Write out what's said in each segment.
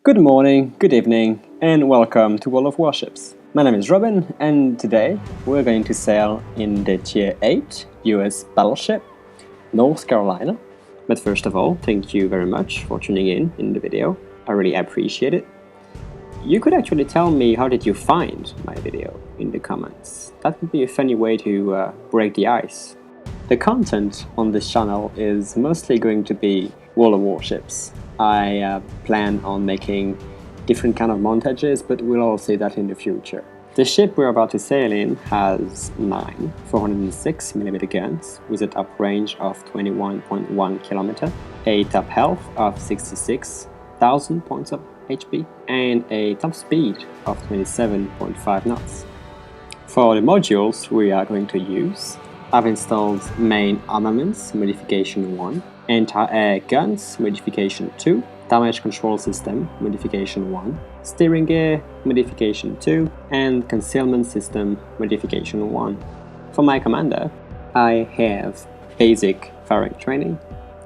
Good morning, good evening, and welcome to World of Warships. My name is Robin, and today we're going to sail in the Tier 8 US battleship, North Carolina. But first of all, thank you very much for tuning in the video. I really appreciate it. You could actually tell me how did you find my video in the comments. That would be a funny way to break the ice. The content on this channel is mostly going to be World of Warships. I plan on making different kind of montages, but we'll all see that in the future. The ship we're about to sail in has 9 406mm guns with a top range of 21.1 km, a top health of 66,000 points of HP, and a top speed of 27.5 knots. For the modules we are going to use, I've installed Main Armaments Modification 1, Anti-Air Guns Modification 2, Damage Control System Modification 1, Steering Gear Modification 2, and Concealment System Modification 1. For my commander, I have Basic Firing Training,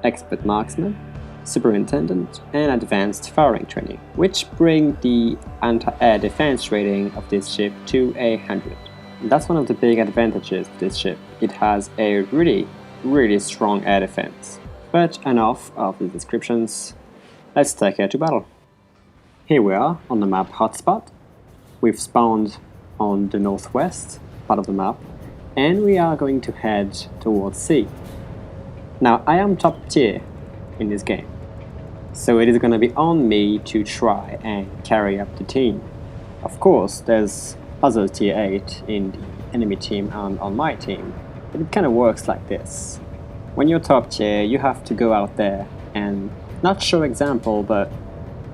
Expert Marksman, Superintendent, and Advanced Firing Training, which bring the anti-air defense rating of this ship to 100. That's one of the big advantages of this ship. It has a really strong air defense. But enough of the descriptions, let's take her to battle. Here we are on the map Hotspot. We've spawned on the northwest part of the map, and we are going to head towards sea. Now I am top tier in this game, so it is going to be on me to try and carry up the team. Of course, there's other tier 8 in the enemy team and on my team, but it kind of works like this. When you're top tier, you have to go out there and not show example, but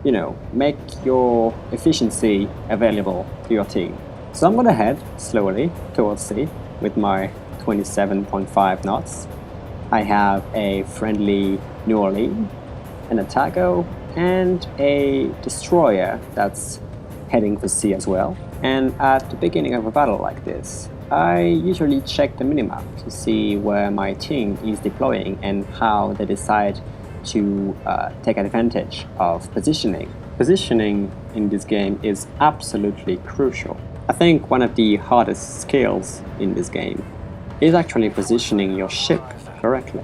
you know, make your efficiency available to your team. So I'm gonna head slowly towards sea with my 27.5 knots. I have a friendly New Orleans, an Otago, and a destroyer that's heading for sea as well. And at the beginning of a battle like this, I usually check the minimap to see where my team is deploying and how they decide to take advantage of positioning. Positioning in this game is absolutely crucial. I think one of the hardest skills in this game is actually positioning your ship correctly.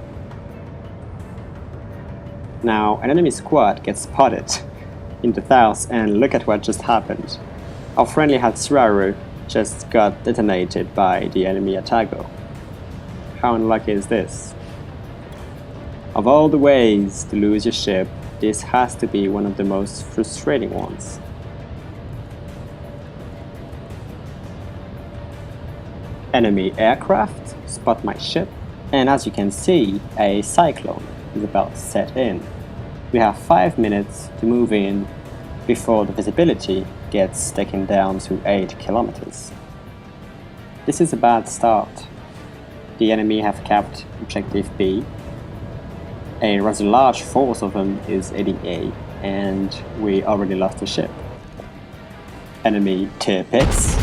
Now, an enemy squad gets spotted in the south, and look at what just happened. Our friendly Hatsuraru just got detonated by the enemy Otago. How unlucky is this? Of all the ways to lose your ship, this has to be one of the most frustrating ones. Enemy aircraft spot my ship, and as you can see, a cyclone is about to set in. We have 5 minutes to move in before the visibility gets taken down to 8 kilometers. This is a bad start. The enemy have capped objective B. A rather large force of them is heading A, and we already lost the ship. Enemy Tirpitz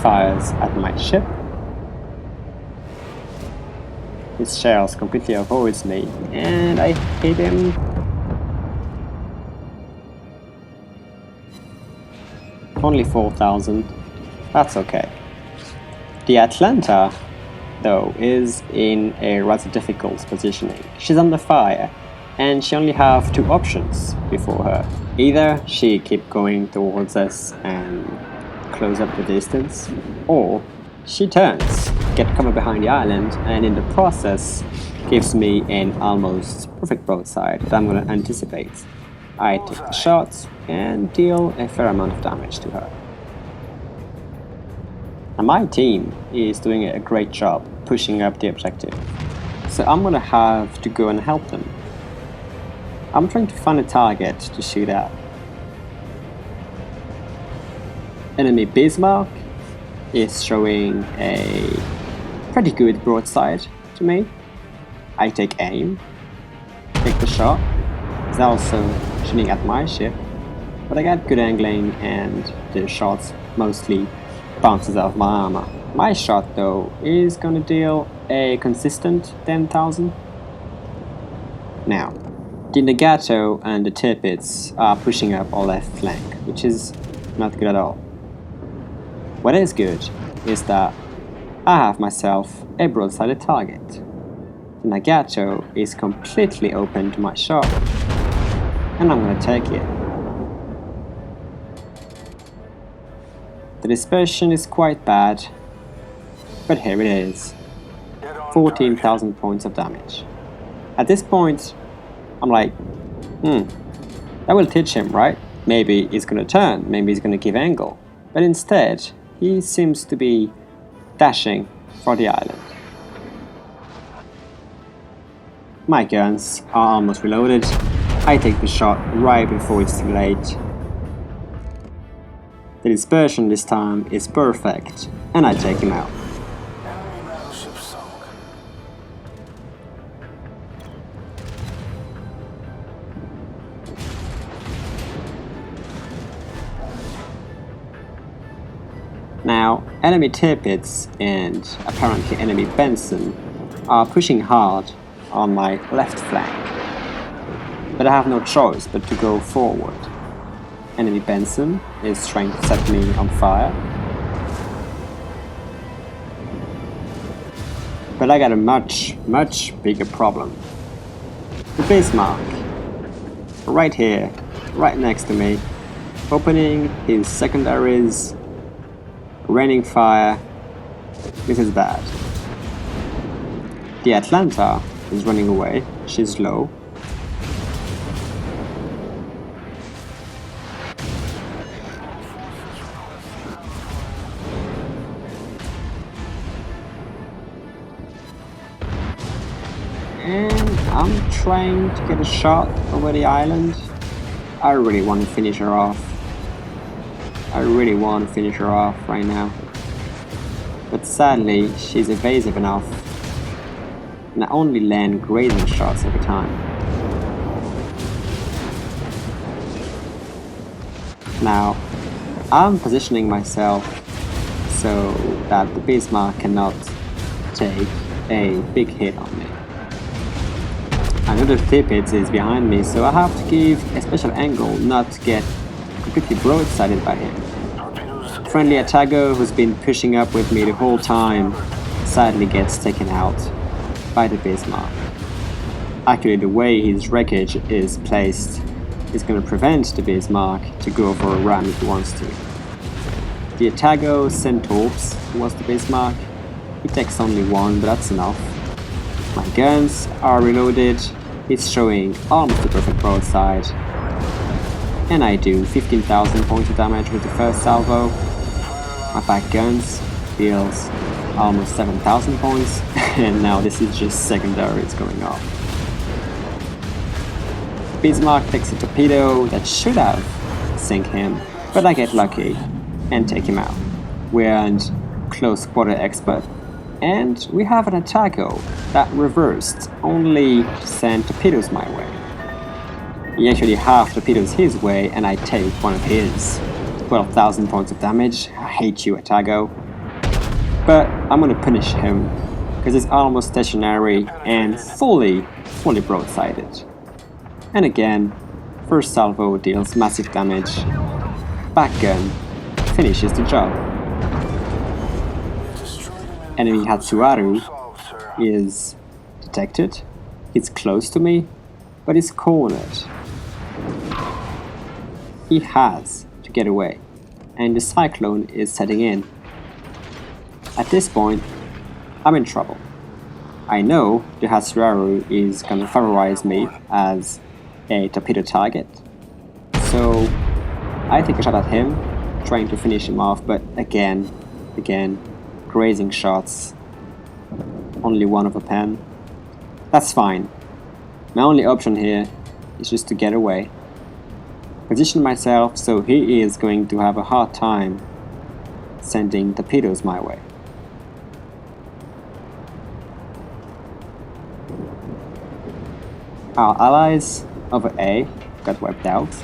fires at my ship. His shells completely avoids me, and I hit him. Only 4,000. That's okay. The Atlanta, though, is in a rather difficult positioning. She's under fire, and she only have 2 options before her. Either she keep going towards us and close up the distance, or she turns, get cover behind the island, and in the process gives me an almost perfect broadside that I'm going to anticipate. I take the shot and deal a fair amount of damage to her. And my team is doing a great job pushing up the objective, so I'm gonna have to go and help them. I'm trying to find a target to shoot at. Enemy Bismarck is showing a pretty good broadside to me. I take aim, take the shot. He's also shooting at my ship, but I got good angling and the shots mostly bounces off my armor. My shot though is gonna deal a consistent 10,000. Now, The Nagato and the Tirpitz are pushing up our left flank, which is not good at all. What is good is that I have myself a broadside target. The Nagato is completely open to my shot, and I'm gonna take it. The dispersion is quite bad, but here it is. 14,000 points of damage. At this point, I'm like, that will teach him, right? Maybe he's gonna turn, maybe he's gonna give angle. But instead, he seems to be dashing for the island. My guns are almost reloaded. I take the shot right before it's too late. The dispersion this time is perfect, and I take him out. Now, enemy Tirpitz and apparently enemy Benson are pushing hard on my left flank, but I have no choice but to go forward. Enemy Benson is trying to set me on fire, but I got a much bigger problem. The Bismarck, right here, right next to me, opening his secondaries, raining fire. This is bad. The Atlanta is running away. She's low. And I'm trying to get a shot over the island. I really want to finish her off. I really want to finish her off right now. But sadly, she's evasive enough, and I only land grazing shots every time. Now, I'm positioning myself so that the Bismarck cannot take a big hit on me. Another Tirpitz is behind me, so I have to give a special angle not to get completely broadsided by him. Friendly Atago, who's been pushing up with me the whole time, sadly gets taken out by the Bismarck. Actually, the way his wreckage is placed is going to prevent the Bismarck to go for a ram if he wants to. The Atago sent torps towards the Bismarck. He takes only one, but that's enough. My guns are reloaded. It's showing almost a perfect broadside. And I do 15,000 points of damage with the first salvo. My back guns deals almost 7,000 points, and now this is just secondaries going off. Bismarck takes a torpedo that should have sink him, but I get lucky and take him out. We earned close quarter expert, and we have an Atago that reversed only to send torpedoes my way. He actually half torpedoes his way, and I take one of his. 12,000 points of damage. I hate you, Atago. But I'm gonna punish him, because he's almost stationary and fully broadsided. And again, first salvo deals massive damage. Back gun finishes the job. Enemy Hatsuharu is detected. He's close to me, but he's cornered. He has to get away, and the cyclone is setting in. At this point, I'm in trouble. I know the Hatsuharu is gonna favorize me as a torpedo target, so I take a shot at him, trying to finish him off, but again, grazing shots, only one of a pen. That's fine. My only option here is just to get away. Position myself so he is going to have a hard time sending torpedoes my way. Our allies over A got wiped out,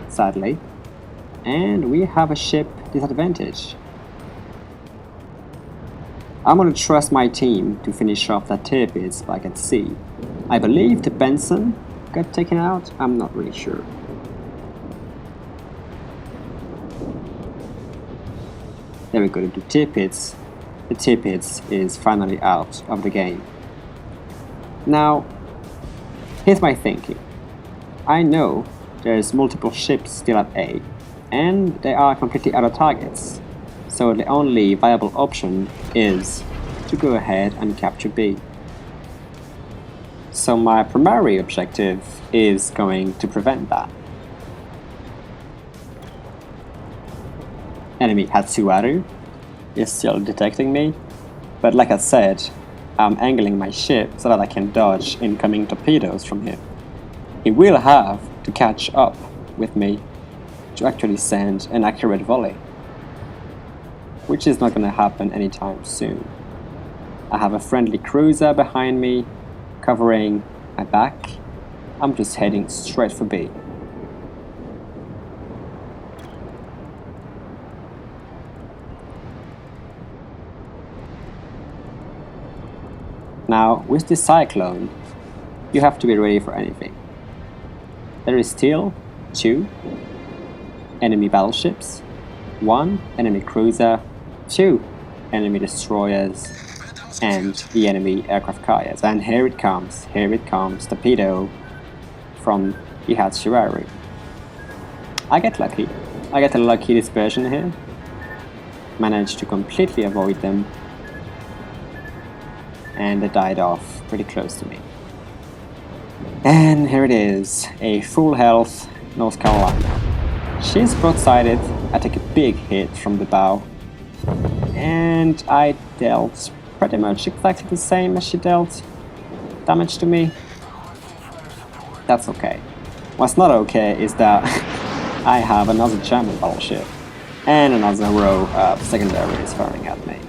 sadly, and we have a ship disadvantage. I'm gonna trust my team to finish off that Tirpitz back at sea. I believe the Benson got taken out? I'm not really sure. There we go, the Tirpitz. The Tirpitz is finally out of the game. Now, here's my thinking. I know there's multiple ships still at A, and they are completely other targets. So the only viable option is to go ahead and capture B. So my primary objective is going to prevent that. Enemy Hatsuharu is still detecting me, but like I said, I'm angling my ship so that I can dodge incoming torpedoes from him. He will have to catch up with me to actually send an accurate volley, which is not going to happen anytime soon. I have a friendly cruiser behind me covering my back. I'm just heading straight for B. Now, with this cyclone, you have to be ready for anything. There is still 2 enemy battleships, 1 enemy cruiser, 2 enemy destroyers, and the enemy aircraft carriers. And here it comes, torpedo from the Hatsuharu. I get lucky. I get a lucky dispersion here. Managed to completely avoid them, and they died off pretty close to me. And here it is, a full health North Carolina. She's broadsided. I take a big hit from the bow, and I dealt pretty much exactly the same as she dealt damage to me. That's okay. What's not okay is that I have another German battleship and another row of secondaries firing at me.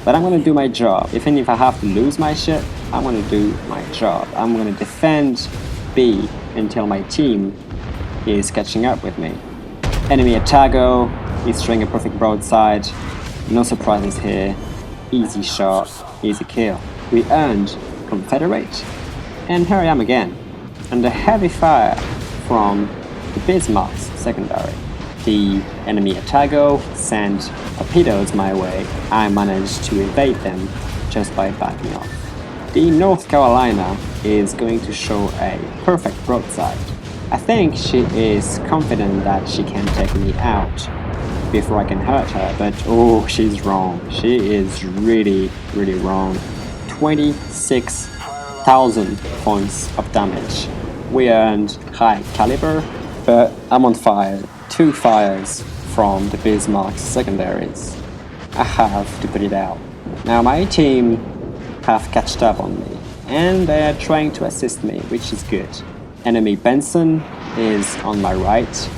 But I'm gonna do my job. Even if I have to lose my ship, I'm gonna do my job. I'm gonna defend B until my team is catching up with me. Enemy Atago is throwing a perfect broadside. No surprises here. Easy shot, easy kill. We earned Confederate, and here I am again. Under heavy fire from the Bismarck's secondary. The enemy Atago sent torpedoes my way. I managed to evade them just by backing off. The North Carolina is going to show a perfect broadside. I think she is confident that she can take me out before I can hurt her, but oh, she's wrong. She is really, really wrong. 26,000 points of damage. We earned high caliber, but I'm on fire. 2 fires from the Bismarck's secondaries. I have to put it out. Now my team have catched up on me, and they are trying to assist me, which is good. Enemy Benson is on my right,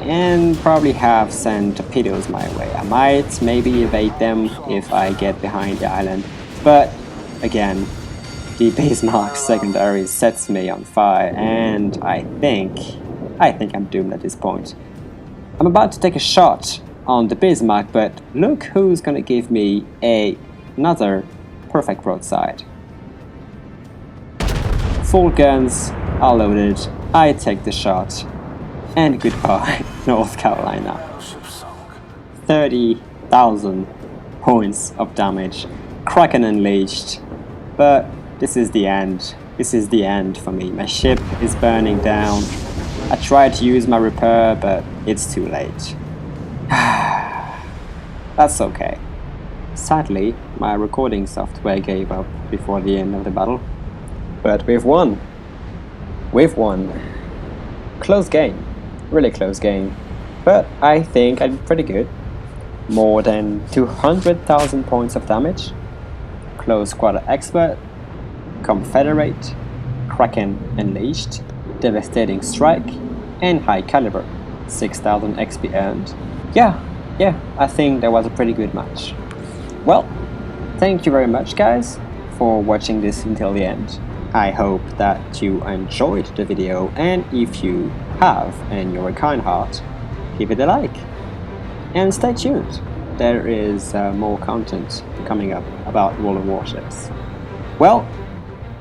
and probably have sent torpedoes my way. I might maybe evade them if I get behind the island, but again, the Bismarck secondary sets me on fire, and I think I'm doomed at this point. I'm about to take a shot on the Bismarck, but look who's gonna give me another perfect broadside. Full guns are loaded, I take the shot, and goodbye, North Carolina. 30,000 points of damage, Kraken unleashed, but this is the end. This is the end for me. My ship is burning down. I tried to use my repair, but it's too late. That's okay. Sadly, my recording software gave up before the end of the battle. But we've won. We've won. Close game. Really close game. But I think I did pretty good. More than 200,000 points of damage. Close quarter expert. Confederate. Kraken unleashed. Devastating strike. And high caliber. 6,000 XP earned. Yeah, I think that was a pretty good match. Well, thank you very much guys for watching this until the end. I hope that you enjoyed the video, and if you have and you're a kind heart, give it a like. And stay tuned, there is more content coming up about World of Warships. Well,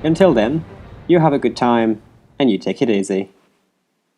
until then, You have a good time, and you take it easy.